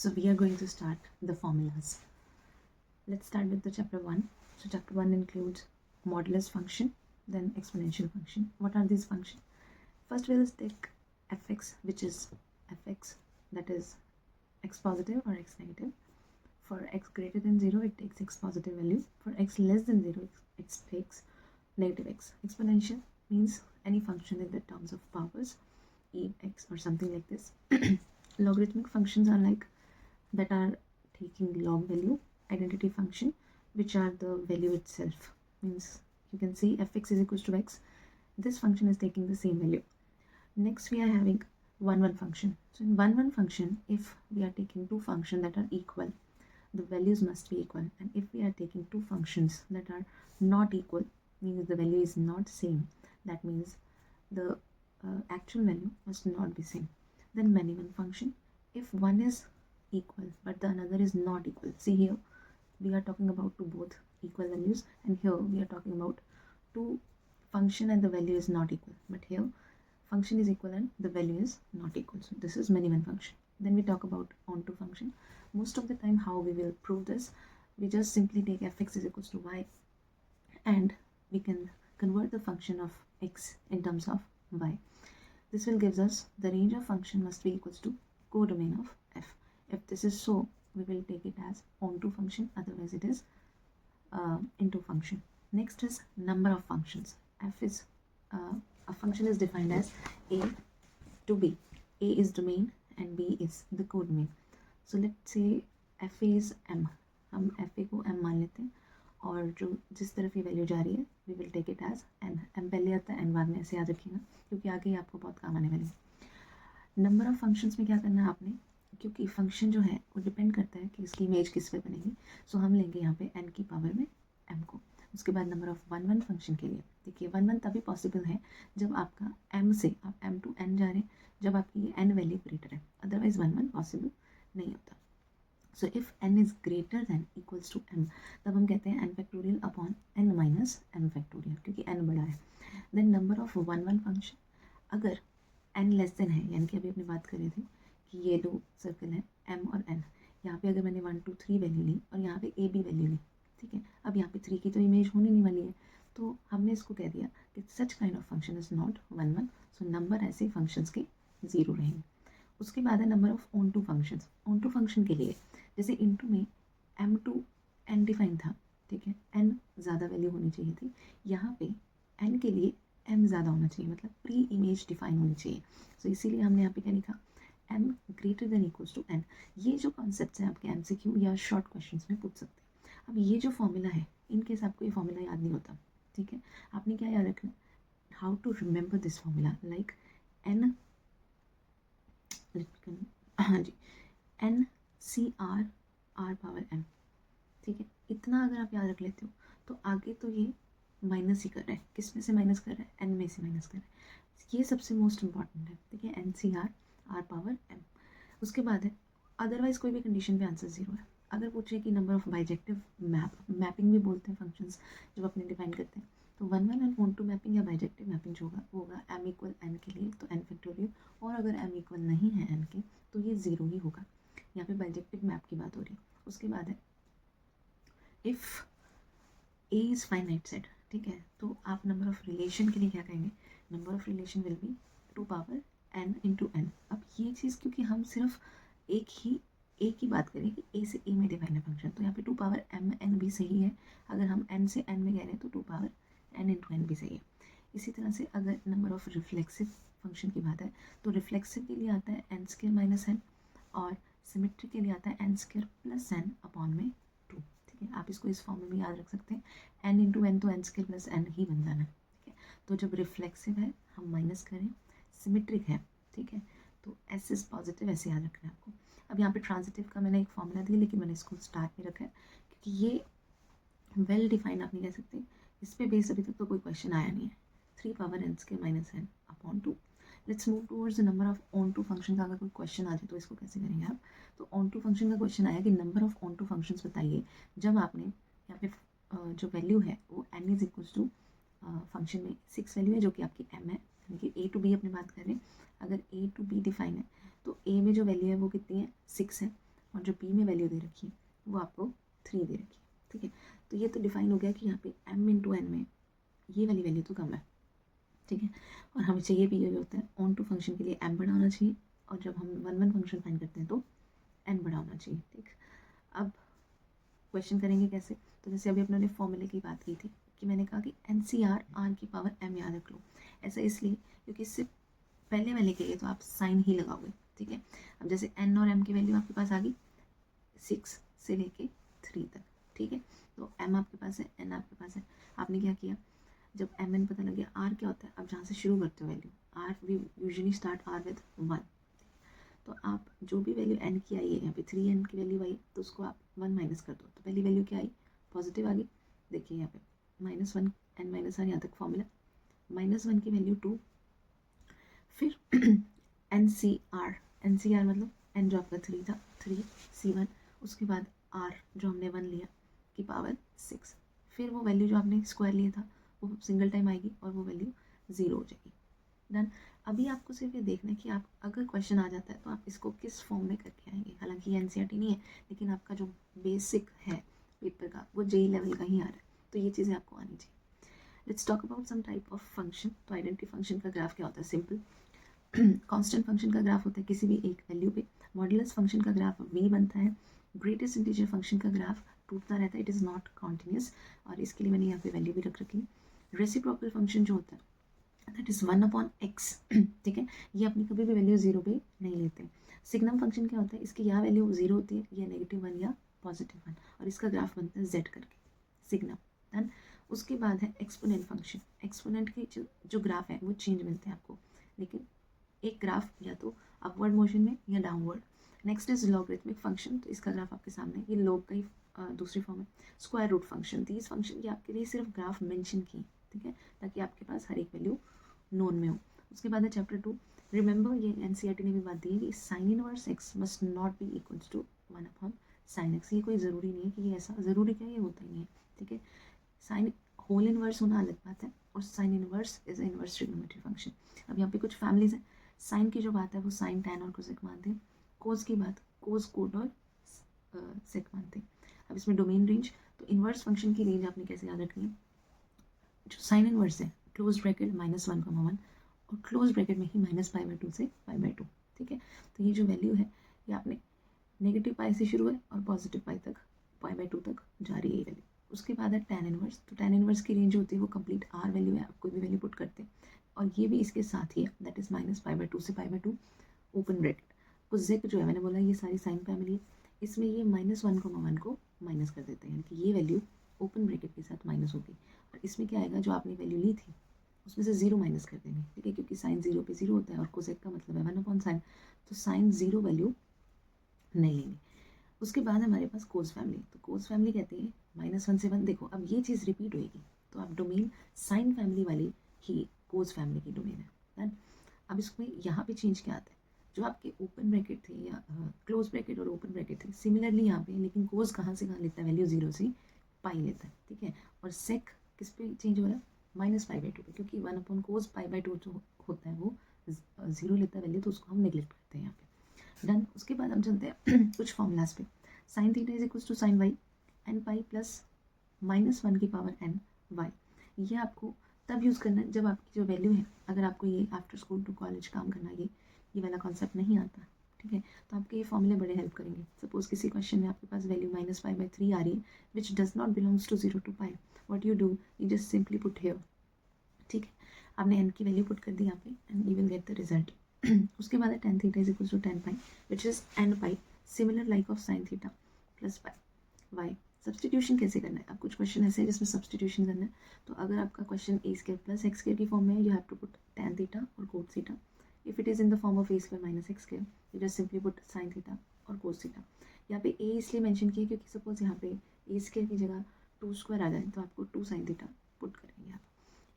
So we are going to start the formulas. Let's start with the chapter 1. So chapter 1 includes modulus function, then exponential function. What are these functions? First we'll take fx, which is fx, that is x positive or x negative. For x greater than 0, it takes x positive value. For x less than 0, it takes negative x. Exponential means any function in the terms of powers, e x or something like this. Logarithmic functions are like that are taking log value. Identity function, which are the value itself, means you can see fx is equals to x. This function is taking the same value. Next we are having 1 function. So in 1 function, if we are taking two functions that are equal, the values must be equal, and if we are taking two functions that are not equal, means the value is not same, that means the actual value must not be same. Then many one function, if one is equal but the another is not equal. See here we are talking about two both equal values, and here we are talking about two function and the value is not equal, but here function is equal and the value is not equal. So this is many one function. Then we talk about onto function. Most of the time how we will prove this, we just simply take fx is equals to y and we can convert the function of x in terms of y. This will gives us the range of function must be equals to codomain of f. If this is so, we will take it as onto function, otherwise it is into function. Next is number of functions. F is a function is defined as a to b. A is domain and b is the codomain. So let's say f is m. हम f को m मान लेते हैं और जो जिस तरफ ये वैल्यू जा रही है we will take it as n. m पहले आता है n बाद में, ऐसे याद रखिएगा क्योंकि आगे ही आपको बहुत काम आने वाली है। नंबर ऑफ फंक्शंस में क्या करना है आपने, क्योंकि फंक्शन जो है वो डिपेंड करता है कि इसकी इमेज किस पे बनेगी। सो हम लेंगे यहाँ पे n की पावर में m को। उसके बाद नंबर ऑफ 1 फंक्शन के लिए देखिए 1 तभी पॉसिबल है जब आपका m से आप m to n जा रहे हैं, जब आपकी ये n वैल्यू ग्रेटर है, अदरवाइज 1 पॉसिबल नहीं होता। So if n is greater than equals to m, तब हम कहते हैं n factorial upon n minus m factorial, क्योंकि n बड़ा है। देन नंबर ऑफ 1 फंक्शन, अगर n लेस देन है, यानी कि अभी अपनी बात कर रहे थे कि ये दो सर्कल है m और n, यहाँ पे अगर मैंने 1 2 3 वैल्यू ली और यहाँ पे a b वैल्यू ली, ठीक है, अब यहाँ पे 3 की तो इमेज होने नहीं वाली है, तो हमने इसको कह दिया कि such kind of function is not 1 so number ऐसे फंक्शंस के 0 रहेंगे। उसके बाद है number of onto functions. Onto function के लिए जैसे इनटू में m टू n डिफाइन था, ठीक है, n ज़्यादा वैल्यू होनी चाहिए थी, यहाँ पे n के लिए m ज़्यादा होना चाहिए, मतलब प्री इमेज डिफाइन होनी चाहिए। सो इसीलिए हमने यहाँ पे क्या लिखा, m greater than equals to n। ये जो कॉन्सेप्ट है आपके MCQ या शॉर्ट क्वेश्चंस में पूछ सकते हैं। अब ये जो फॉर्मूला है, इनकेस आपको ये फॉर्मूला याद नहीं होता, ठीक है, आपने क्या याद रखना, how to remember this formula, like n, हाँ जी, n C R R power m, ठीक है, इतना अगर आप याद रख लेते हो तो आगे तो ये माइनस ही कर रहा है, किस में से माइनस कर रहा है, n में से माइनस कर रहा है, ये सबसे मोस्ट इंपॉर्टेंट है, ठीक है, n C R R power m। उसके बाद है अदरवाइज कोई भी कंडीशन पे आंसर 0 है। अगर पूछे कि number of bijective map, mapping भी बोलते हैं फंक्शंस जब अपने डिफाइन करते हैं, तो 1 एंड ऑन टू मैपिंग या बाइजेक्टिव मैपिंग जो होगा वो होगा m इक्वल n के लिए तो n फैक्टोरियल, और अगर m इक्वल नहीं है n के तो ये 0 ही होगा। यहाँ पे बाइजेक्टिव मैप की बात हो रही है। उसके बाद है if a is finite set, ठीक है, तो आप नंबर ऑफ रिलेशन के लिए क्या कहेंगे, number of relation will be 2 power n into n। अब ये चीज़ क्योंकि हम सिर्फ एक ही a की बात करें कि a से a में डिफाइन है फंक्शन, तो यहाँ पे 2 पावर m n भी सही है। अगर हम n से n में कह रहे हैं तो 2 पावर n इंटू n भी सही है। इसी तरह से अगर नंबर ऑफ रिफ्लेक्सिव फंक्शन की बात है तो रिफ्लेक्सिव के लिए आता है n स्क्वायर माइनस n, और सिमेट्री के लिए आता है n square plus n upon में 2, ठीक है। आप इसको इस फॉर्म में भी याद रख सकते हैं, n इंटू n तो n स्क्वायर प्लस n ही बन जाना है, ठीक है। तो जब रिफ्लेक्सिव है हम माइनस करें, सिमेट्रिक है, ठीक है, तो s इज पॉजिटिव, ऐसे याद रखना है आपको। अब यहाँ पे ट्रांजिटिव का मैंने एक फॉर्मूला दिया, लेकिन मैंने इसको स्टार्ट में रखा है क्योंकि ये वेल डिफाइंड आप नहीं कह सकते, इस पर बेस अभी तक तो कोई क्वेश्चन आया नहीं है। 3 power n square minus n upon 2। Let's move towards the number of onto function का अगर कोई क्वेश्चन आ जाए तो इसको कैसे करेंगे आप। तो ऑन टू फंक्शन का क्वेश्चन आया कि number of onto functions बताइए जब आपने यहाँ पे जो वैल्यू है वो n is equals to function में 6 वैल्यू है जो कि आपकी m है, यानी कि a टू b अपनी बात कर रहे हैं। अगर a टू b डिफाइन है तो a में जो वैल्यू है वो कितनी है, 6 है। और जो p में वैल्यू दे रखी है वो आपको 3 दे रखी है, ठीक है। तो ये तो डिफाइन हो गया कि यहाँ पे m इंटू n में ये वाली वैल्यू तो कम है, ठीक है। और हमें चाहिए भी ये होता है ऑन टू फंक्शन के लिए m बड़ा होना चाहिए, और जब हम 1 फंक्शन फाइंड करते हैं तो n बड़ा होना चाहिए, ठीक। अब क्वेश्चन करेंगे कैसे, तो जैसे अभी अपने फॉर्मूले की बात की थी कि मैंने कहा कि NCR r की पावर m याद रख लो। ऐसा इसलिए क्योंकि इससे पहले वाले के लिए तो आप साइन ही लगाओगे, ठीक है। अब जैसे n और m की वैल्यू आपके पास आ गई 6 से लेके 3 तक, ठीक है। तो m आपके पास है, n आपके पास है। आपने क्या किया, जब एम एन पता लग गया, आर क्या होता है, अब जहाँ से शुरू करते हो value, are we usually start are with 1, तो आप जो भी वैल्यू एन की आई है, यहाँ पे 3n की वैल्यू आई तो उसको आप 1 माइनस कर दो, तो पहली वैल्यू क्या आई, पॉजिटिव आ गई। देखिए यहाँ पे -1 n माइनस आर, यहाँ तक फॉर्मूला -1 की वैल्यू 2, फिर NCR मतलब n जो आपका 3 था 3 C1, उसके बाद r जो हमने 1 लिया की पावर 6, फिर वो वैल्यू जो आपने स्क्वायर लिया था वो सिंगल टाइम आएगी और वो वैल्यू 0 हो जाएगी। डन। अभी आपको सिर्फ ये देखना है कि आप अगर क्वेश्चन आ जाता है तो आप इसको किस फॉर्म में करके आएंगे। हालांकि ये NCERT नहीं है, लेकिन आपका जो बेसिक है पेपर का वो JEE लेवल का ही आ रहा है, तो ये चीज़ें आपको आनी चाहिए। Let's talk about some type of function. तो आइडेंटिटी फंक्शन का ग्राफ क्या होता है, सिंपल। कांस्टेंट फंक्शन का ग्राफ होता है किसी भी एक वैल्यू पे। मॉडुलस फंक्शन का ग्राफ v बनता है। ग्रेटेस्ट इंटीजर फंक्शन का ग्राफ टूटता रहता है, इट इज़ नॉट कॉन्टिन्यूस, और इसके लिए मैंने यहाँ पे वैल्यू भी रख रखी है। रेसिप्रोकल फंक्शन जो होता है दैट इज़ 1/x, ठीक है। ये अपनी कभी भी वैल्यू 0 पे नहीं लेते। सिग्नम फंक्शन क्या होता है, इसकी या वैल्यू 0 होती है, या -1 या +1, और इसका ग्राफ बनता है z करके, सिग्नम। डन। उसके बाद है एक्सपोनेंट फंक्शन। एक्सपोनेंट की जो ग्राफ है वो चेंज मिलते हैं आपको, लेकिन एक ग्राफ या तो अपवर्ड मोशन में या downward. Next is logarithmic function, तो इसका ग्राफ आपके सामने, ये लॉग का ही दूसरी फॉर्म है। Square root function, these function ये आपके लिए सिर्फ ग्राफ मेंशन की, ठीक है, ताकि आपके पास हर एक वैल्यू नोन में हो। उसके बाद है चैप्टर 2। रिमेंबर, ये NCERT ने भी बात दी है कि sine inverse x must not be equals to 1/sin x। ये कोई ज़रूरी नहीं है कि ये ऐसा, ज़रूरी क्या, ये होता ही नहीं है, ठीक है। साइन होल इनवर्स होना अलग बात है, और sine inverse is inverse trigonometry function. अब यहाँ पे कुछ फैमिलीज हैं। साइन की जो बात है वो साइन, टैन और कोसेक मानते हैं। कोस की बात कोस, कोट और सेक मानते हैं। अब इसमें डोमेन रेंज, तो इनवर्स फंक्शन की रेंज आपने कैसे याद रखनी है, जो साइन इनवर्स है क्लोज ब्रैकेट -1,1 और क्लोज ब्रैकेट में ही -π/2 से π/2, ठीक है। तो ये जो वैल्यू है ये आपने नेगेटिव पाई से शुरू है और पॉजिटिव पाई तक, π/2 तक जा रही है ये वैल्यू। उसके बाद है टैन इनवर्स, तो टैन इनवर्स की रेंज होती है वो कंप्लीट आर वैल्यू है, आप कोई भी वैल्यू पुट करते हैं, और ये भी इसके साथ ही है, दैट इज़ -π/2 से π/2 ओपन ब्रैकेट। कोसेक जो है, मैंने बोला ये सारी साइन फैमिली है, इसमें ये -1,1 को माइनस कर देते हैं, यानी कि ये वैल्यू ओपन ब्रैकेट के साथ माइनस होगी, और इसमें क्या आएगा, जो आपने वैल्यू ली थी उसमें से 0 माइनस कर देंगे, ठीक है, क्योंकि साइन 0 पे 0 होता है और कोसेक का मतलब है 1/sin, तो साइन 0 वैल्यू नहीं लेंगे। उसके बाद हमारे पास कोस फैमिली, तो कोस फैमिली कहते हैं -1 से 1। देखो अब ये चीज़ रिपीट होएगी, तो आप डोमेन साइन फैमिली वाली ही कोस फैमिली की डोमेन है। डन। अब इसमें यहाँ पे चेंज क्या आता है, जो आपके ओपन ब्रैकेट थे या क्लोज ब्रैकेट और ओपन ब्रैकेट थे, सिमिलरली यहाँ पे, लेकिन कोस कहाँ से कहाँ लेता है, वैल्यू 0 से पाई लेता है, ठीक है। और सेक किस पे चेंज हो रहा है, -π/2 पे, क्योंकि 1/cos π/2 जो होता है वो 0 लेता है वैल्यू, तो उसको हम नेग्लेक्ट करते हैं यहाँ पे। डन। उसके बाद हम चलते हैं कुछ फॉर्मूलाज पे। Sine theta is equals to sine y n pi plus -1 की पावर n वाई। ये आपको तब यूज़ करना है जब आपकी जो वैल्यू है, अगर आपको ये आफ्टर स्कूल टू कॉलेज काम करना, ये वाला कॉन्सेप्ट नहीं आता, ठीक है, तो आपके ये फॉर्मूले बड़े हेल्प करेंगे। सपोज किसी क्वेश्चन में आपके पास वैल्यू -π/3 आ रही है which does not belongs to 0 to π, what you do, you just simply put here, ठीक है। आपने n की वैल्यू पुट कर दी यहाँ पे and you will get the result. उसके बाद है tan theta is equals to tan pi which is n pi, similar like of sin theta plus pi y. Substitution कैसे करना है, अब कुछ क्वेश्चन ऐसे हैं जिसमें सब्सटीट्यूशन करना है, तो अगर आपका क्वेश्चन a² + x² की फॉर्म में है, you have to put tan theta और cos theta. If it is in the form of a² - x², you just simply put sin theta और cos थीटा। यहाँ पे a इसलिए मेंशन किया क्योंकि सपोज यहाँ पे a² की जगह 2² आ जाए तो आपको 2 sin थीटा पुट करेंगे आप,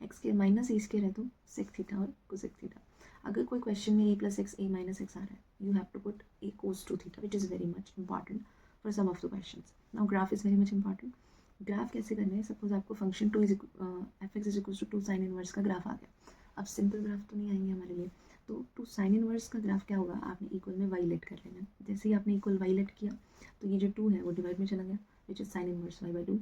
x² -a² है तो sec थीटा और cosec थीटा। अगर कोई क्वेश्चन में a + x a - x आ रहा है, you have to put a cos 2 theta which is very much important for some of the questions. Now graph is very much important. Graph कैसे करना है, suppose आपको फंक्शन f(x = 2 sin इनवर्स का graph आ गया। अब सिंपल ग्राफ तो नहीं आएंगे हमारे लिए, तो टू साइन इनवर्स का ग्राफ क्या होगा, आपने इक्वल में वाई लेट कर लेना। जैसे ही आपने इक्वल वाई लेट किया तो ये जो 2 है वो डिवाइड में चला गया, which is sine inverse y by 2।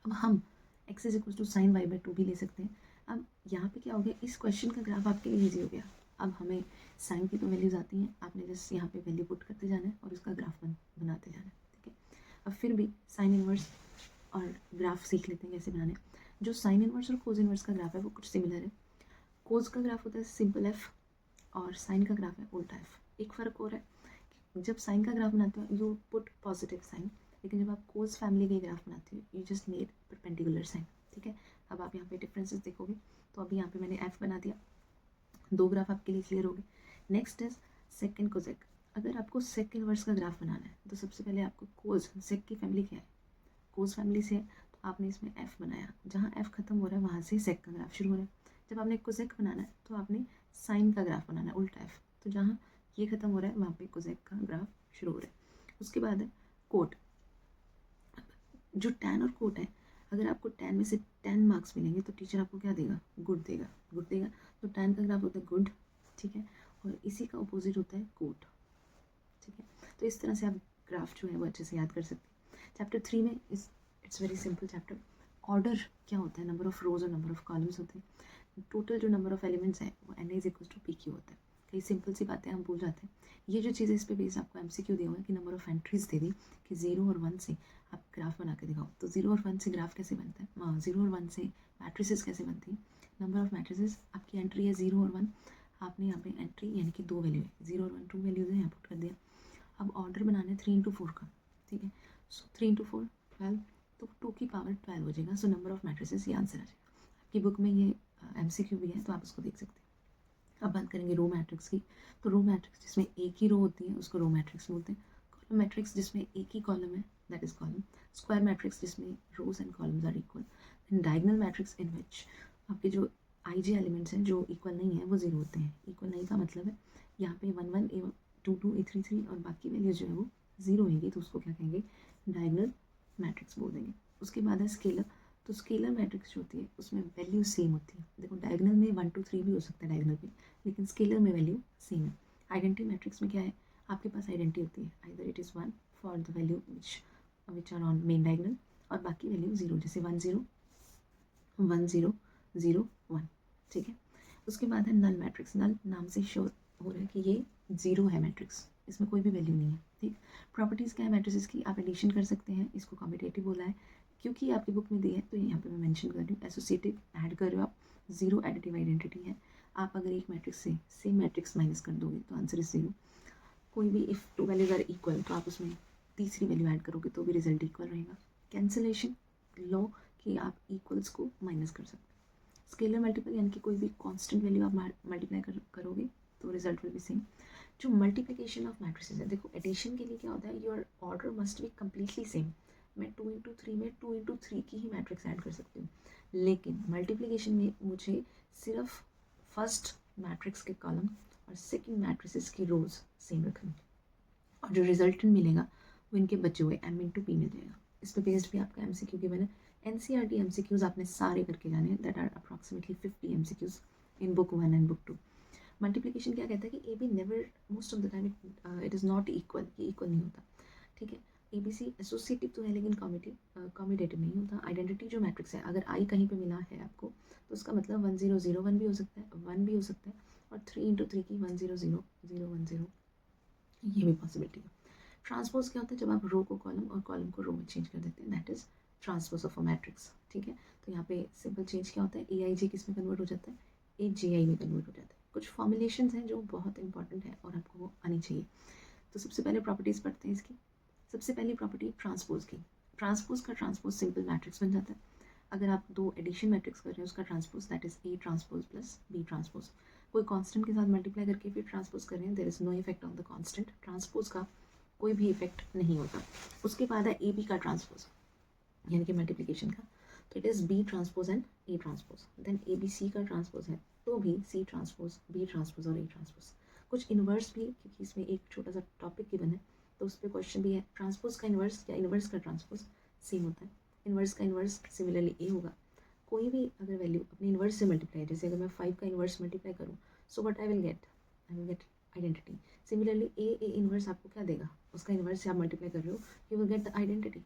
अब हम x is equal to sine y by 2 भी ले सकते हैं। अब यहाँ पे क्या हो गया, इस क्वेश्चन का ग्राफ आपके लिए ईजी हो गया। अब हमें साइन की तो वैल्यूज आती हैं, आपने जस्ट यहाँ पे वैल्यू पुट करते जाना है और उसका ग्राफ बनाते जाना है, ठीक है। अब फिर भी साइन इनवर्स और ग्राफ सीख लेते हैं कैसे बनाने। जो साइन इनवर्स और कोज इनवर्स का ग्राफ है वो कुछ सिमिलर है। कोज का ग्राफ होता है सिंपल एफ और साइन का ग्राफ है उल्टा एफ। एक फ़र्क हो रहा है, जब साइन का ग्राफ बनाते हो यू पुट पॉजिटिव साइन, लेकिन जब आप कोज फैमिली के ग्राफ बनाते हो you just made perpendicular sine, ठीक है। अब आप यहाँ पे डिफरेंसेस देखोगे तो अभी यहाँ पे मैंने एफ बना दिया, 2 ग्राफ आपके लिए क्लियर हो गए। Next is second cosec. अगर आपको सेक इनवर्स का ग्राफ बनाना है तो सबसे पहले आपको कोज, सेक की फैमिली क्या है, कोज फैमिली से है, तो आपने इसमें एफ बनाया, जहाँ एफ खत्म हो रहा है वहाँ से सेक का ग्राफ शुरू हो रहा है। जब आपने कोसेक बनाना है तो आपने साइन का ग्राफ बनाना है उल्टा एफ, तो जहाँ ये खत्म हो रहा है वहाँ पे कोसेक का ग्राफ शुरू हो रहा है। उसके बाद है कोट। जो टैन और कोट है, अगर आपको टैन में से 10 मार्क्स मिलेंगे तो टीचर आपको क्या देगा, गुड देगा, गुड देगा। तो टैन का ग्राफ होता है गुड, ठीक है, और इसी का अपोजिट होता है कोट, ठीक है। तो इस तरह से आप ग्राफ जो है वो अच्छे से याद कर सकते हैं। चैप्टर 3 में it's very simple chapter. Order क्या होता है, नंबर ऑफ रोज और नंबर ऑफ कॉलम्स होते हैं। टोटल जो नंबर ऑफ एलिमेंट्स है वो n is equal to p q होता है। कई सिंपल सी बातें हम भूल जाते हैं। ये जो चीज़ है इस पे बेस आपको एमसीक्यू दिया हुआ है कि नंबर ऑफ एंट्रीज दे दी कि 0 और 1 से आप ग्राफ बना के दिखाओ। तो 0 और 1 से ग्राफ कैसे बनता है, 0 और 1 से मैट्रिसेस कैसे बनती हैं। नंबर ऑफ मैट्रिसेस, आपकी एंट्री है 0 और 1, आपने यहाँ पे एंट्री यानी कि 2 वैल्यू है, 0 और 1 2 वैल्यूज है, यहाँ पुट कर दिया। अब ऑर्डर बनाना है 3 इंटू 4 का, ठीक है। सो 3 इंटू 4 12, तो 2 की पावर 12 हो जाएगा। सो नंबर ऑफ मैट्रिसेस ये आंसर आ जाएगा। आपकी बुक में ये एमसीक्यू भी है तो आप उसको देख सकते हैं। अब बात करेंगे रो मैट्रिक्स की। तो रो मैट्रिक्स जिसमें एक ही रो होती है उसको रो मैट्रिक्स बोलते हैं। कॉलम मैट्रिक्स जिसमें एक ही कॉलम है that is column. Square matrix जिसमें rows and columns are equal. And diagonal matrix in which आपके जो आई जे एलिमेंट्स हैं जो इक्वल नहीं है वो 0 होते हैं। इक्वल नहीं का मतलब है यहाँ पे 1 1 A2 2 A3 3 और बाकी वैल्यूज जो है वो 0 होंगी, तो उसको क्या कहेंगे, डायगोनल मैट्रिक्स बोल देंगे। उसके बाद है स्केलर। तो स्केलर मैट्रिक्स जो होती है उसमें वैल्यू सेम होती है। देखो डायगोनल में 1 2 3 भी हो सकता है डायगोनल पे, लेकिन स्केलर में वैल्यू सेम है। आइडेंटिटी मैट्रिक्स में क्या है, आपके पास आइडेंटिटी होती है, either it is 1 for the value which are on main diagonal और बाकी वैल्यू 0, जैसे 1 0 1 0 0 1, ठीक है। उसके बाद है नल मैट्रिक्स। नल नाम से शो हो रहा है कि ये 0 है मैट्रिक्स, इसमें कोई भी वैल्यू नहीं है, ठीक। प्रॉपर्टीज़ क्या है मैट्रिसेस की, आप एडिशन कर सकते हैं, इसको कॉम्पिटेटिव बोला है क्योंकि आपकी बुक में दी है तो यहाँ पे मैं मेंशन कर रही हूँ। एसोसिएटिव ऐड कर रहे हो आप, 0 एडिटिव आइडेंटिटी है। आप अगर एक मैट्रिक्स से सेम मैट्रिक्स माइनस कर दोगे तो आंसर इज 0। कोई भी इफ़ 2 वैल्यूज आर इक्वल तो आप उसमें तीसरी वैल्यू ऐड करोगे तो भी रिजल्ट इक्वल रहेगा। कैंसिलेशन लो कि आप इक्वल्स को माइनस कर सकते हैं। स्केलर मल्टीपल यानी कि कोई भी कांस्टेंट वैल्यू आप मल्टीप्लाई करोगे तो रिजल्ट विल बी सेम। जो मल्टीप्लिकेशन ऑफ मैट्रिसेस है, देखो एडिशन के लिए क्या होता है, your order must be completely same. मैं 2 इंटू 3 में 2 इंटू 3 की ही मैट्रिक्स ऐड कर सकती हूँ, लेकिन मल्टीप्लिकेशन में मुझे सिर्फ फर्स्ट मैट्रिक्स के कॉलम और सेकंड मैट्रिसेस की रोज सेम रखनी और जो रिजल्टेंट मिलेगा वो इनके बचे हुए m इंटू पी मिल जाएगा। इस पर बेस्ड भी आपका MCQ गिवन है। NCERT MCQs आपने सारे करके जाने हैं, that are approximately 50 MCQs in book 1 and book 2। Multiplication क्या कहता है कि A B never most of the time it is not equal, ये इक्वल नहीं होता, ठीक है। ABC एसोसिएटिव तो है लेकिन कॉम्यूटेटिव नहीं होता। आइडेंटिटी जो मैट्रिक्स है, अगर आई कहीं पे मिला है आपको तो उसका मतलब 1 0 0 1 भी हो सकता है, 1 भी हो सकता है, और 3 इंटू 3 की 1 0 0 0 1 0, ये भी पॉसिबिलिटी है। ट्रांसपोज क्या होता है, जब आप रो को कॉलम और कॉलम को रो में चेंज कर देते हैं, that is transpose of a matrix, ठीक है। तो यहाँ पे सिंपल चेंज क्या होता है, AIJ किस में कन्वर्ट हो जाता है, AJI में कन्वर्ट हो जाता है। कुछ फॉर्मुलेशंस हैं जो बहुत इंपॉर्टेंट है और आपको वो आनी चाहिए। तो सबसे पहले प्रॉपर्टीज़ पढ़ते हैं इसकी। सबसे पहली प्रॉपर्टी ट्रांसपोज की। ट्रांसपोज का ट्रांसपोज सिंपल मैट्रिक्स बन जाता है। अगर आप 2 एडिशन मैट्रिक्स कर रहे हैं उसका transpose that is A transpose plus B transpose. कोई कांस्टेंट के साथ मल्टीप्लाई करके फिर ट्रांसपोज कर रहे हैं, there is no effect on the constant, transpose का कोई भी इफेक्ट नहीं होता। उसके बाद है AB का ट्रांसपोज यानी कि मल्टीप्लिकेशन का, तो it is B transpose and A transpose. Then ABC का ट्रांसपोज है तो भी C ट्रांसपोज, B ट्रांसपोज और A ट्रांसपोज। कुछ इन्वर्स भी, क्योंकि इसमें एक छोटा सा टॉपिक गिवन है तो उस पर क्वेश्चन भी है। ट्रांसपोज का इन्वर्स या इन्वर्स का ट्रांसपोज सेम होता है। इन्वर्स का इन्वर्स सिमिलरली A होगा। कोई भी अगर वैल्यू अपनी इन्वर्स से मल्टीप्लाई, जैसे अगर मैं 5 का इन्वर्स मल्टीप्लाई करूँ, so what I will get, and will get identity. Similarly A inverse आपको क्या देगा, उसका इनवर्स से आप मल्टीप्लाई कर रहे हो, you will get the identity.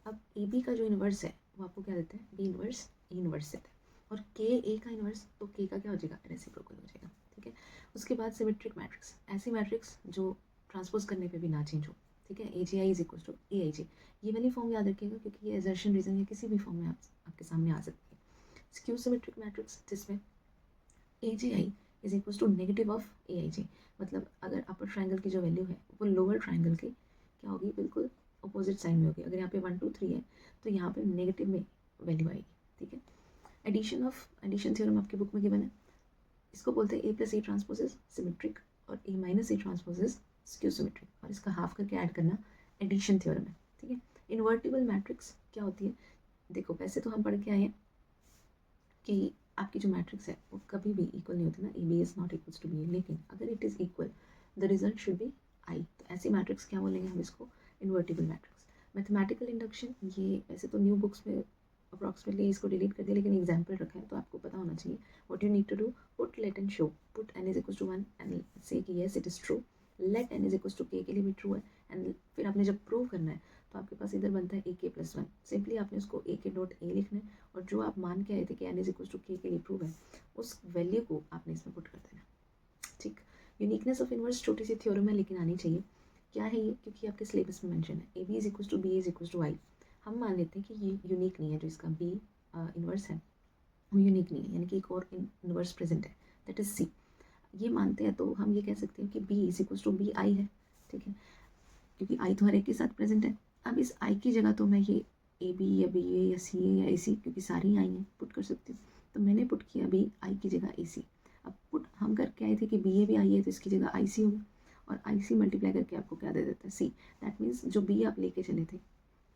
अब ए बी का जो इनवर्स है वो आपको क्या देता है, बी इनवर्स ए इनवर्स देता है. और के ए का इनवर्स, तो के का क्या हो जाएगा, रेसिप्रोकल हो जाएगा. ठीक है. उसके बाद सिमेट्रिक मैट्रिक्स, ऐसी मैट्रिक्स जो ट्रांसपोज करने पे भी ना चेंज हो. ठीक है. ए J I is equal to A I जी. ये वाली फॉर्म याद रखिएगा क्योंकि ये एजर्शन रीजन या किसी भी फॉर्म में आपके सामने आ सकती है. स्क्यू सिमेट्रिक मैट्रिक्स जिसमें A J I is equal to negative of A I J. मतलब अगर अपर ट्राइंगल की जो वैल्यू है वो लोअर ट्राइंगल की क्या होगी, बिल्कुल अपोजिट साइन में होगी. अगर यहाँ पे 1 2 3 है तो यहाँ पे नेगेटिव में वैल्यू आएगी. ठीक है. एडिशन थ्योरम आपकी बुक में गिवन है. इसको बोलते हैं A plus A transpose is symmetric और A minus A transpose is skew symmetric. और इसका हाफ करके ऐड करना एडिशन थ्योरम है. ठीक है. इन्वर्टिबल मैट्रिक्स क्या होती है, देखो वैसे तो हम पढ़ के आए हैं कि आपकी जो मैट्रिक्स है वो कभी भी इक्वल नहीं होती ना, A B is not equal to B. लेकिन अगर it is equal the result should be I. तो ऐसी मैट्रिक्स क्या बोलेंगे हम इसको, इन्वर्टिबल मैट्रिक्स. मैथमेटिकल इंडक्शन, ये वैसे तो न्यू बुक्स में अप्रॉक्सीमेटली इसको डिलीट कर दिया, लेकिन एग्जाम्पल रखा है तो आपको पता होना चाहिए. What you need to do, put let and show. Put n is equal to 1 and say कि yes it is true. Let n is equal to के लिए भी ट्रू है. एंड फिर आपने जब प्रूव करना है तो आपके पास इधर बनता है ए के प्लस 1. सिंपली आपने उसको ए के डॉट ए लिखना है और जो आप मान के आए थे कि एन इज इक्वल टू के लिए प्रूव है उस वैल्यू को आपने इसमें पुट कर देना. ठीक. यूनिकनेस ऑफ इनवर्स छोटी सी थ्योरम है लेकिन आनी चाहिए. क्या है ये, क्योंकि आपके सिलेबस में मेंशन है A B is equal to B is equal to I. हम मान लेते हैं कि ये यूनिक नहीं है, जो इसका बी इनवर्स है वो यूनिक नहीं है, यानी कि एक और इनवर्स प्रेजेंट है, दैट इज सी. ये मानते हैं तो हम ये कह सकते हैं कि B is equal to B I है. ठीक है. क्योंकि आई तो हर एक के साथ प्रेजेंट है. अब इस आई की जगह तो मैं ये ए बी या बी ए या सी ए या ए सी, क्योंकि सारी आई हैं, पुट कर सकती हूँ. तो मैंने पुट किया बी आई की जगह ए सी. अब पुट हम करके आए थे कि बी ए भी आई है तो इसकी जगह आई सी होगी और आई सी मल्टीप्लाई करके आपको क्या दे देता है, सी. दैट मीन्स जो बी आप लेके चले थे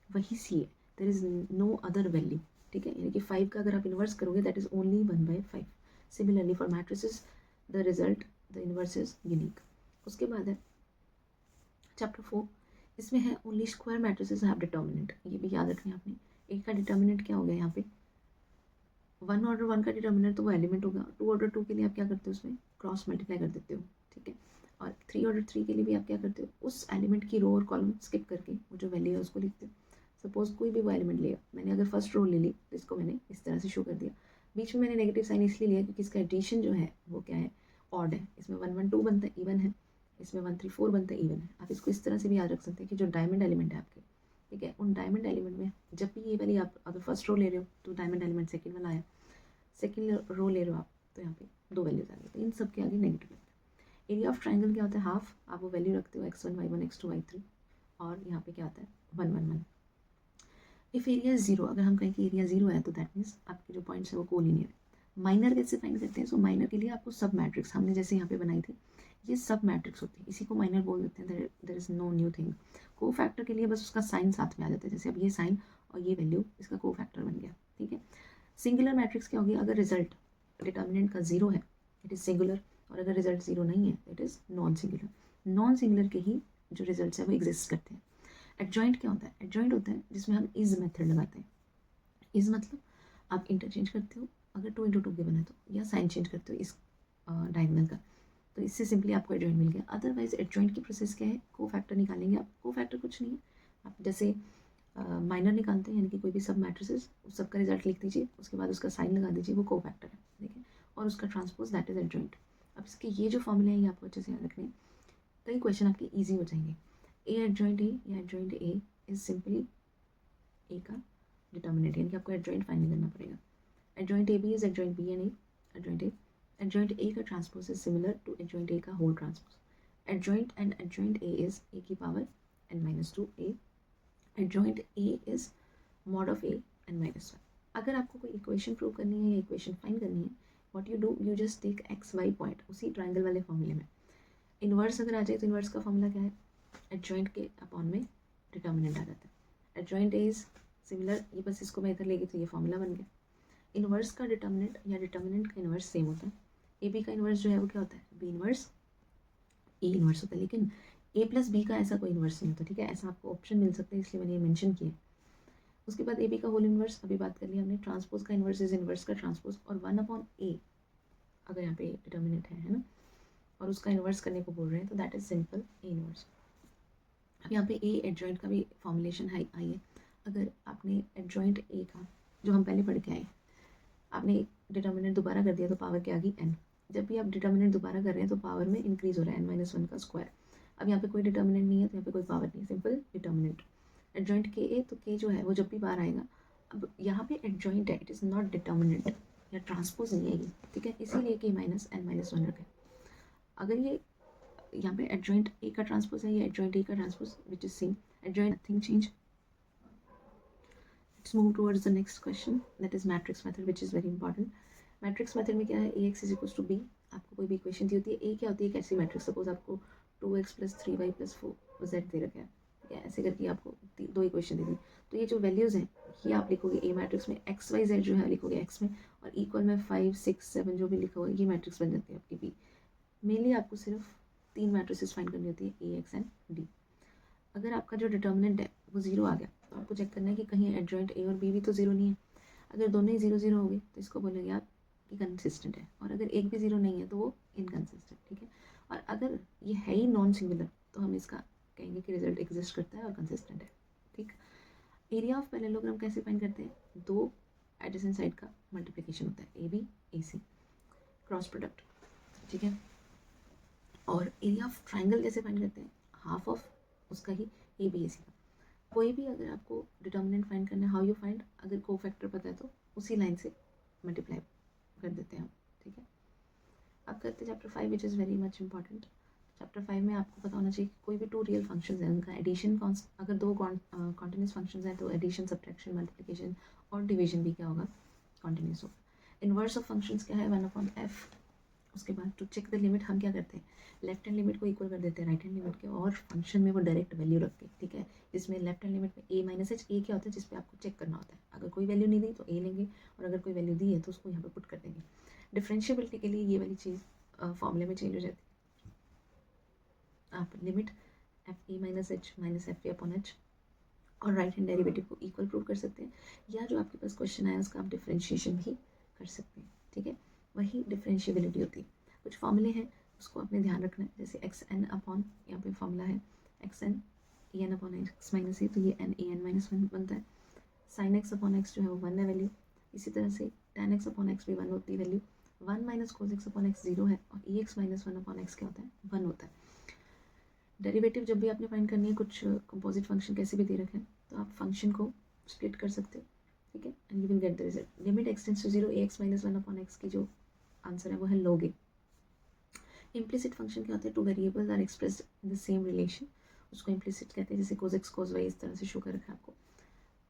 वही सी है. There is no other value. ठीक है. यानी कि 5 का अगर आप इन्वर्स करोगे that is only 1/5. Similarly for matrices the result the inverse is unique. उसके बाद है चैप्टर 4. इसमें है only square matrices have determinant. ये भी याद रखना है आपने. ए का डिटर्मिनेंट क्या हो गया यहाँ पे, 1 ऑर्डर 1 का डिटर्मिनेंट तो वो एलिमेंट होगा. 2 ऑर्डर 2 के लिए आप क्या करते हो, उसमें क्रॉस मल्टीप्लाई कर देते हो. ठीक है. और 3 ऑर्डर 3 के लिए भी आप क्या करते हो, उस एलिमेंट की रो और कॉलम स्किप करके वो जो वैल्यू है उसको लिखते हो. सपोज कोई भी वो एलिमेंट लिया, मैंने अगर फर्स्ट रो ले ली तो इसको मैंने इस तरह से शो कर दिया. बीच में मैंने नेगेटिव साइन इसलिए लिया क्योंकि इसका एडिशन जो है वो क्या है, ऑड है. इसमें 1 1 2 बनता है, इवन है. इसमें 1 3 4 बनता है, इवन है. आप इसको इस तरह से भी याद रख सकते हैं कि जो डायमंड एलिमेंट है आपके, ठीक है, उन डायमंड एलिमेंट में जब भी ये वाली आप अगर फर्स्ट रो ले रहे हो तो डायमंड एलिमेंट सेकंड वाला आया, सेकंड रो ले रहे हो आप तो यहाँ पे 2 वैल्यूज आ गई. तो इन सब के आगे नेगेटिव लगता है. एरिया ऑफ ट्राइंगल क्या होता है, हाफ. आप वो वैल्यू रखते हो x1 y1 x2 y3 और यहाँ पे क्या आता है 1 1 1. इफ एरिया इज 0, अगर हम कहें कि एरिया 0 है तो दैट मीन्स आपके जो पॉइंट्स है वो कोलिनियर है. माइनर कैसे फाइंड करते हैं, सो माइनर के लिए आपको सब मैट्रिक्स हमने जैसे यहाँ पे बनाई थी ये सब मैट्रिक्स होती है, इसी को माइनर बोल देते हैं. There is no new thing. Cofactor के लिए बस उसका साइन साथ में आ जाता है. जैसे अब ये साइन और ये वैल्यू इसका को फैक्टर बन गया. ठीक है. सिंगुलर मैट्रिक्स क्या होगी, अगर रिजल्ट डिटर्मिनेंट का 0 है इट इज़ सिंगुलर, और अगर रिजल्ट 0 नहीं है it is non singular. Non singular के ही जो रिजल्ट्स है वो एग्जिस्ट करते हैं. एडजॉइंट क्या होता है, एडजॉइंट होता है जिसमें हम इज मेथड लगाते हैं. इज मतलब आप इंटरचेंज करते हो अगर 2 × 2 गिवन है तो, या साइन चेंज करते हो इस डायगोनल का, तो इससे सिंपली आपको एडजॉइंट मिल गया. अदरवाइज एडजॉइंट की प्रोसेस क्या है, को फैक्टर निकालेंगे आप. को फैक्टर कुछ नहीं है, आप जैसे माइनर निकालते हैं, यानी कि कोई भी सब मैट्रिसेस उस सब का रिजल्ट लिख दीजिए, उसके बाद उसका साइन लगा दीजिए, वो को फैक्टर है. ठीक है. और उसका ट्रांसपोज दैट इज एडजॉइंट. अब इसके ये जो फॉर्मूले हैं ये आपको अच्छे से याद रखने हैं, कई क्वेश्चन आपके ईजी हो जाएंगे. ए एडजॉइंट ए या adjoint A is simply A का डिटर्मिनेंट, यानी कि आपको एडजॉइंट फाइंड करना पड़ेगा. Adjoint A B is adjoint B and A. Adjoint A, adjoint A का transpose is similar to adjoint A का whole transpose. Adjoint and adjoint A is A की power n-2 a. Adjoint A is mod of A n-1. अगर आपको कोई equation prove करनी है या equation find करनी है, what you do, you just take x y point उसी ट्राइंगल वाले फॉर्मूले में. इन्वर्स अगर आ जाए तो इन्वर्स का फॉर्मूला क्या है, एडजॉइंट के अपॉन में डिटर्मिनेंट आ जाता है. एडजॉइंट ए इज सिमिलर, ये बस इसको मैं इधर ले गई तो ये फॉर्मूला बन गया. इन्वर्स का डिटर्मिनेंट या डिटर्मिनेंट का इन्वर्स सेम होता है. ए बी का इन्वर्स जो है वो क्या होता है, बी इन्वर्स ए इन्वर्स होता है. लेकिन ए प्लस बी का ऐसा कोई इन्वर्स नहीं होता. ठीक है. ऐसा आपको ऑप्शन मिल सकता है, इसलिए मैंने ये मेंशन किया. उसके बाद ए बी का होल इन्वर्स अभी बात कर लिया हमने. ट्रांसपोज का इन्वर्स इज इन्वर्स का ट्रांसपोज, और 1/a अगर यहाँ पे डिटर्मिनेंट है ना. और उसका इन्वर्स करने को बोल रहे हैं, तो that is simple A inverse. अब यहाँ पे ए एडजॉइंट का भी फॉर्मुलेशन है आई है। अगर आपने एडजॉइंट ए का जो हम पहले पढ़ के आए, आपने डिटर्मिनेंट दोबारा कर दिया तो पावर क्या आ गई एन। जब भी आप डिटर्मिनेंट दोबारा कर रहे हैं तो पावर में इंक्रीज हो रहा है n-1 का स्क्वायर। अब यहाँ पे कोई डिटर्मिनेंट नहीं है तो यहाँ पे कोई पावर नहीं, सिंपल डिटर्मिनेंट एडजॉइंट के ए, तो के जो है वो जब भी बाहर आएगा। अब यहाँ पे एडजॉइंट है, इट इज़ नॉट डिटर्मिनेंट या ट्रांसपोज नहीं आएगी, ठीक है, इसीलिए के -n-1 रखें। अगर ये यहाँ पे एडजॉइंट ए का ट्रांसपोज है, ये एडजॉइंट ए का transpose which is same, adjoint nothing change. Let's move towards the next question, that is matrix method, which is very important. Matrix method में क्या है, A X is equal to B. आपको कोई भी equation दी होती है, ए क्या होती है, एक ऐसी मैट्रिक्स, सपोज आपको 2x + 3y + 4z दे रखा है, ठीक है, ऐसे करके आपको दो इक्वेशन दे दी। तो ये जो वैल्यूज़ हैं ये आप लिखोगे ए मैट्रिक्स में, एक्स वाई जेड जो है लिखोगे एक्स में, और इक्वल में 5 6 7 जो भी लिखा हुआ है, ये मैट्रिक्स बन जाती है आपकी बी। मेनली आपको सिर्फ 3 मैट्रिसेस फाइंड करनी होती है, ए एक्स एंड डी। अगर आपका जो डिटर्मिनेंट है वो 0 आ गया तो आपको चेक करना है कि कहीं एडजॉइंट ए और बी भी तो 0 नहीं है। अगर दोनों ही 0 0 हो गए तो इसको बोलेंगे आप कि कंसिस्टेंट है, और अगर एक भी 0 नहीं है तो वो इनकन्सिस्टेंट, ठीक है। और अगर ये है ही नॉन सिंगुलर तो हम इसका कहेंगे कि रिजल्ट एग्जिस्ट करता है और कंसिस्टेंट है, ठीक। एरिया ऑफ पैरेललोग्राम कैसे फाइंड करते हैं, दो एडजेसेंट साइड का मल्टीप्लिकेशन होता है, A B A C, cross product, ठीक है। और एरिया ऑफ ट्राइंगल कैसे फाइंड करते हैं, हाफ ऑफ उसका ही ए बी ए सी का। कोई भी अगर आपको डिटर्मिनेंट फाइंड करना है, हाउ यू फाइंड, अगर को फैक्टर पता है तो उसी लाइन से मल्टीप्लाई कर देते हैं हम, ठीक है। अब करते हैं chapter 5 which is very much important. Chapter 5 में आपको पता होना चाहिए कि कोई भी टू रियल फंक्शंस हैं उनका एडिशन, अगर दो कॉन्टिन्यूस फंक्शंस हैं तो एडिशन सब्ट्रैक्शन मल्टीप्लिकेशन और डिवीजन भी क्या होगा, कॉन्टिन्यूस होगा। इन्वर्स ऑफ फंक्शंस क्या है, 1/f। उसके बाद टू चेक द लिमिट हम क्या करते हैं, लेफ्ट हैंड लिमिट को इक्वल कर देते हैं राइट हैंड लिमिट के, और फंक्शन में वो डायरेक्ट वैल्यू रख के, ठीक है। जिसमें लेफ्ट हैंड लिमिट में a - h, ए क्या होता है जिस पे आपको चेक करना होता है, अगर कोई वैल्यू नहीं दी तो a लेंगे, और अगर कोई वैल्यू दी है तो उसको यहाँ पे पुट कर देंगे। डिफरेंशिएबिलिटी के लिए ये वाली चीज़ फॉर्मूले में चेंज हो जाती है। आप लिमिट f(a - h - f(a)/h और राइट हैंड डेरिवेटिव को इक्वल प्रूव कर सकते हैं, या जो आपके पास क्वेश्चन आया उसका आप डिफरेंशिएशन भी कर सकते हैं, ठीक है। वही डिफरेंशिएबिलिटी होती है। कुछ फॉर्मूले हैं उसको आपने ध्यान रखना है, जैसे xn अपॉन, यहाँ पे फॉर्मूला है xn en/x - a, तो ये n an-1 बनता है। sin x/x जो है वो 1 है वैल्यू, इसी तरह से tan x/x भी 1 होती है वैल्यू। 1 - cos x/x 0 है, और ex - 1/x क्या होता है, 1 होता है। डेरिवेटिव जब भी आपने फाइंड करनी है, कुछ कंपोजिट फंक्शन कैसे भी दे रखे हैं तो आप फंक्शन को स्प्लिट कर सकते हो, ठीक है, and you will get the result. Limit x tends to 0 ax - 1/x की जो आंसर है वो है log a। इम्प्लिसिट फंक्शन क्या होता है, two variables are expressed in the same relation, उसको इम्प्लिसिट कहते हैं, जैसे cos x cos y इस तरह से शो कर रखा है आपको।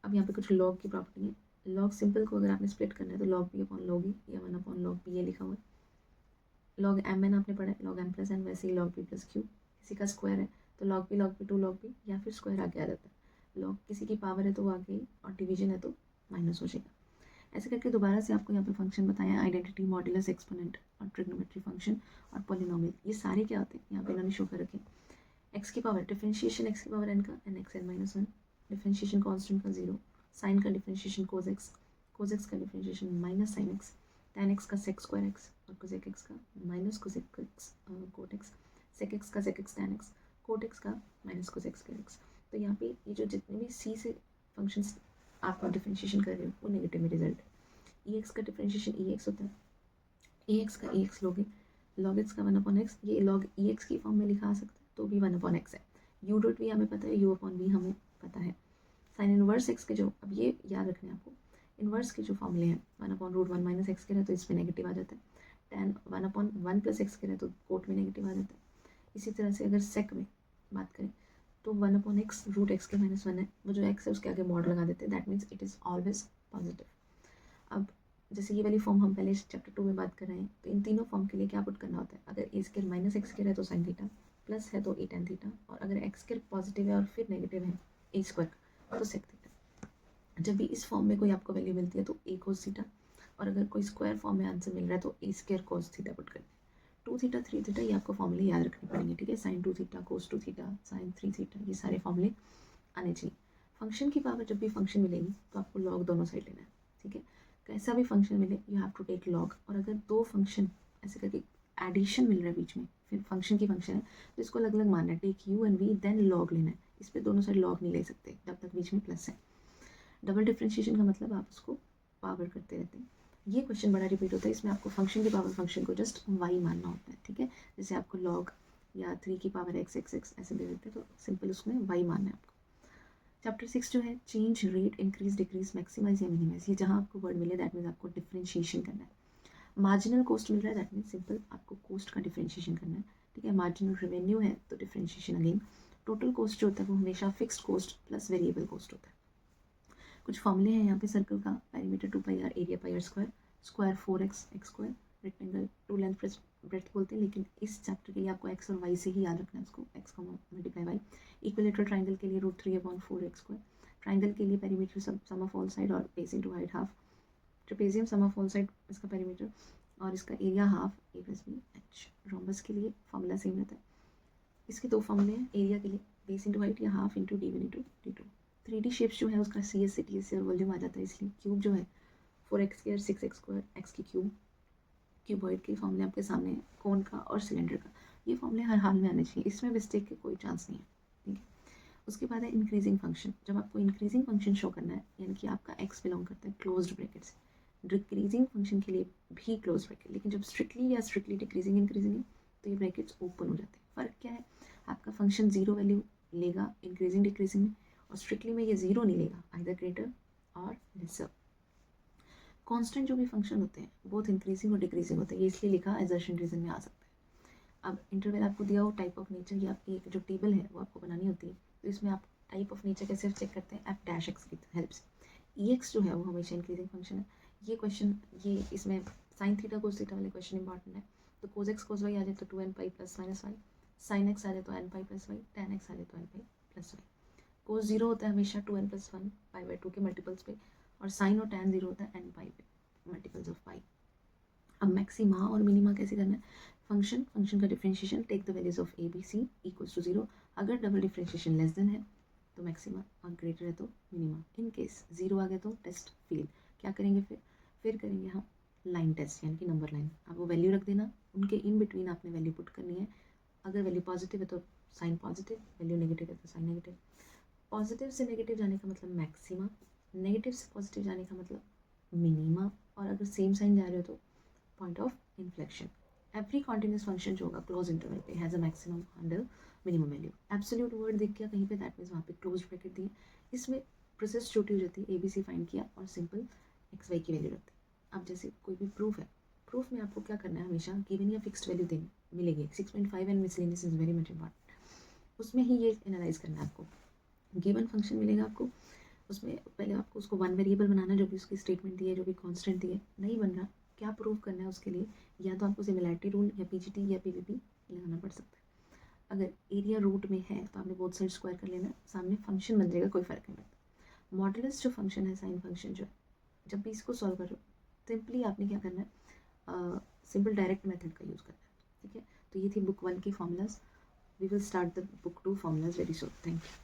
अब यहाँ पे कुछ log की प्रॉपर्टी है, log सिंपल को अगर आपने स्प्लिट करना है तो log b upon log e या 1/log b ये लिखा हुआ है। log mn आपने पढ़ा है, log m + n, वैसे ही log b + q, किसी का स्क्वायर है तो log p log p 2 log p, या फिर स्क्वायर आगे आ जाता है। log किसी की पावर है तो वो आगे ही, और डिवीजन है तो माइनस हो जाएगा। ऐसे करके दोबारा से आपको यहाँ पे फंक्शन बताया, आइडेंटिटी, मॉड्यूलस, एक्सपोनेंट और ट्रिग्नोमेट्री फंक्शन और पॉलिनोमियल, ये सारे क्या होते हैं यहाँ पे इन्होंने शो कर रखे। एक्स की पावर डिफरेंशिएशन x की पावर n का n x n - 1, differentiation constant का 0, साइन का डिफरेंशिएशन cos x का differentiation minus sine x, tan x का sec स्क्वायर x, और cosec x का माइनस cosec x cot x, sec x का sec x tan x, cot x का माइनस cosec square x। तो यहाँ पे ये जो जितने भी c से फंक्शंस आप डिफरेंशिएशन कर रहे हो वो नेगेटिव में रिजल्ट है। ई एक्स का डिफरेंशिएशन ई एक्स होता है, ई एक्स का ई एक्स लोगे, लॉग एक्स का 1/x, ये लॉग ई एक्स की फॉर्म में लिखा आ सकता है तो भी 1/x है। यू डॉट वी हमें पता है, यू अपॉन वी हमें पता है। साइन इनवर्स एक्स के जो, अब ये याद रखना है आपको, इनवर्स के जो फॉर्मूले हैं 1/√1 - x के रहे तो इसमें नेगेटिव आ जाता है, tan 1/1 + x के रहे तो कोट में नेगेटिव आ जाता है। इसी तरह से अगर सेक में बात करें तो 1/x √x के -1 है, वो जो x है उसके आगे मॉड लगा देते हैं, that means it is always positive. अब जैसे ये वाली फॉर्म हम पहले चैप्टर 2 में बात कर रहे हैं, तो इन तीनों फॉर्म के लिए क्या पुट करना होता है, अगर ए स्केयर -x स्केयर है तो साइन थीटा, प्लस है तो ए tan थीटा, और अगर एक्स स्केयर पॉजिटिव है और फिर नेगेटिव है ए स्क्वायर तो सेक थीटा। जब भी इस फॉर्म में कोई आपको वैल्यू मिलती है तो ए कोस थीटा, और अगर कोई स्क्वायर फॉर्म में आंसर मिल रहा है तो ए स्केयर कोस थीटा पुट करते हैं। 2 थीटा 3 थीटा ये आपको फॉर्मूले याद रखने पड़ेंगे, ठीक है, sine 2 theta cos 2 theta sine 3 theta, ये सारे फॉर्मूले आने चाहिए। फंक्शन की पावर जब भी फंक्शन मिलेगी तो आपको लॉग दोनों साइड लेना है, ठीक है, कैसा भी फंक्शन मिले you have to take log. और अगर दो फंक्शन ऐसे करके एडिशन मिल रहा है बीच में फिर फंक्शन की फंक्शन है तो इसको अलग अलग मानना है, take u and v then log लेना है, इस पर दोनों साइड लॉग नहीं ले सकते जब तक बीच में प्लस है। डबल डिफ्रेंशिएशन का मतलब आप उसको पावर करते रहते हैं। ये क्वेश्चन बड़ा रिपीट होता है, इसमें आपको फंक्शन की पावर फंक्शन को जस्ट वाई मानना होता है, ठीक है। जैसे आपको लॉग या 3 की पावर एक्स एक्स एक्स ऐसे दे देते हैं तो सिंपल उसमें वाई मानना है आपको। चैप्टर 6 जो है change rate, increase decrease, maximise या मिनिमाइज, ये जहाँ आपको वर्ड मिले दैट मीन्स आपको डिफ्रेंशिएशन करना है। मार्जिनल कॉस्ट मिल रहा है दैट मीन्स सिंपल आपको कॉस्ट का डिफ्रेंशिएशन करना है, ठीक है। मार्जिनल रेवेन्यू है तो डिफ्रेंशिएशन अगेन। टोटल कॉस्ट जो होता है वो हमेशा fixed cost plus variable cost होता है। कुछ फॉर्मूले हैं यहाँ पे, सर्कल का perimeter 2 pi r, area pi r square, square 4x x square, rectangle 2 length plus breadth बोलते हैं, लेकिन इस चैप्टर के लिए आपको x और y से ही याद रखना है उसको, x multiply y। Equilateral triangle के लिए √3/4x स्क्वायर, ट्राइंगल के लिए perimeter sum of all side और base into height half, trapezium sum of all side इसका पेरीमीटर और इसका area half a + b h। Rhombus के लिए फॉर्मूला सेम रहता है। इसके दो फॉर्मूले हैं, एरिया के लिए बेस इंटू हाइट या half into d1 into d2। 3D shapes जो है उसका CS से TS से और वॉल्यूम आ जाता है, इसलिए क्यूब जो है 4x² 6x², x की क्यूब। क्यूबॉइड के फॉर्मूले आपके सामने हैं, कोन का और सिलेंडर का। ये फॉर्मूले हर हाल में आने चाहिए, इसमें मिस्टेक के कोई चांस नहीं है, ठीक है। उसके बाद है इंक्रीजिंग फंक्शन। जब आपको इंक्रीजिंग फंक्शन शो करना है यानी कि आपका x बिलोंग करता है क्लोज्ड ब्रैकेट से, डिक्रीजिंग फंक्शन के लिए भी क्लोज ब्रैकेट, लेकिन जब स्ट्रिक्टली या स्ट्रिक्टली डिक्रीजिंग इंक्रीजिंग है तो ये ब्रैकेट्स ओपन हो जाते हैं। फ़र्क क्या है, आपका फंक्शन 0 वैल्यू लेगा इंक्रीजिंग डिक्रीजिंग में और स्ट्रिक्टली में ये 0 नहीं लेगा, आइदर ग्रेटर और लेसर। कांस्टेंट जो भी फंक्शन होते हैं बोथ इंक्रीजिंग और डिक्रीजिंग होते हैं, ये इसलिए लिखा एजर्शन रीजन में आ सकता है। अब इंटरवल आपको दिया हो, टाइप ऑफ नेचर, ये आपकी एक जो टेबल है वो आपको बनानी होती है, तो इसमें आप टाइप ऑफ नेचर कैसे चेक करते हैं, f' की हेल्प से। EX जो है वो हमेशा इंक्रीजिंग फंक्शन है। ये क्वेश्चन ये इसमें साइन थीटा कोस थीटा वाले क्वेश्चन इंपॉर्टेंट है, तो कोस x कोस y आ जाए तो 2nπ + -y, साइन x आ जाए तो nπ + y, tan x आ जाए तो nπ + y। कोस 0 होता है हमेशा 2n + 1 π/2 के मल्टीपल्स पे, और साइन और tan 0 होता है n पाई पे, मल्टीपल्स ऑफ पाई। अब मैक्सिमा और मिनिमा कैसे करना है, फंक्शन का differentiation, take the values of a b c = 0। अगर डबल डिफरेंशिएशन लेस देन है तो मैक्सिमा और ग्रेटर है तो मिनिमा। इन केस 0 आ गया तो टेस्ट फेल। क्या करेंगे फिर करेंगे हम लाइन टेस्ट यानी कि नंबर लाइन। आप वो वैल्यू रख देना, उनके इन बिटवीन आपने वैल्यू पुट करनी है। अगर वैल्यू पॉजिटिव है तो साइन पॉजिटिव, वैल्यू नेगेटिव है तो साइन नेगेटिव। पॉजिटिव से नेगेटिव जाने का मतलब मैक्सिमा, नेगेटिव से पॉजिटिव जाने का मतलब मिनिमा, और अगर सेम साइन जा रहे हो तो point of inflection. Every continuous function जो होगा क्लोज इंटरवल पे has a maximum under minimum value. Absolute word देख गया कहीं पे दैट मीन्स वहाँ पे क्लोज ब्रैकेट दिए। इसमें प्रोसेस छोटी हो जाती है, ABC फाइंड किया और सिंपल XY की वैल्यू रखते हैं। अब जैसे कोई भी प्रूफ है, प्रूफ में आपको क्या करना है, हमेशा गिवन या फिक्स्ड वैल्यू देनी मिलेगी। 6.5 and miscellaneous is very much important, उसमें ही ये एनालाइज करना है आपको। गिवन फंक्शन मिलेगा आपको, उसमें पहले आपको उसको वन वेरिएबल बनाना, जो भी उसकी स्टेटमेंट दी है, जो भी कांस्टेंट दी है। नहीं बन रहा, क्या प्रूव करना है उसके लिए, या तो आपको सिमिलैरिटी रूल या PGT या PVP लगाना पड़ सकता है। अगर एरिया रूट में है तो आपने बोथ साइड स्क्वायर कर लेना, सामने फंक्शन बन जाएगा, कोई फर्क नहीं पड़ता। मॉडुलस जो फंक्शन है, साइन फंक्शन जो है, जब भी इसको सॉल्व करो सिंपली आपने क्या करना है, सिंपल डायरेक्ट मेथड का यूज़ करना है, ठीक है। तो ये थी बुक 1 की फॉर्मूलाज। We will start the book 2 formulas very soon. Thank you.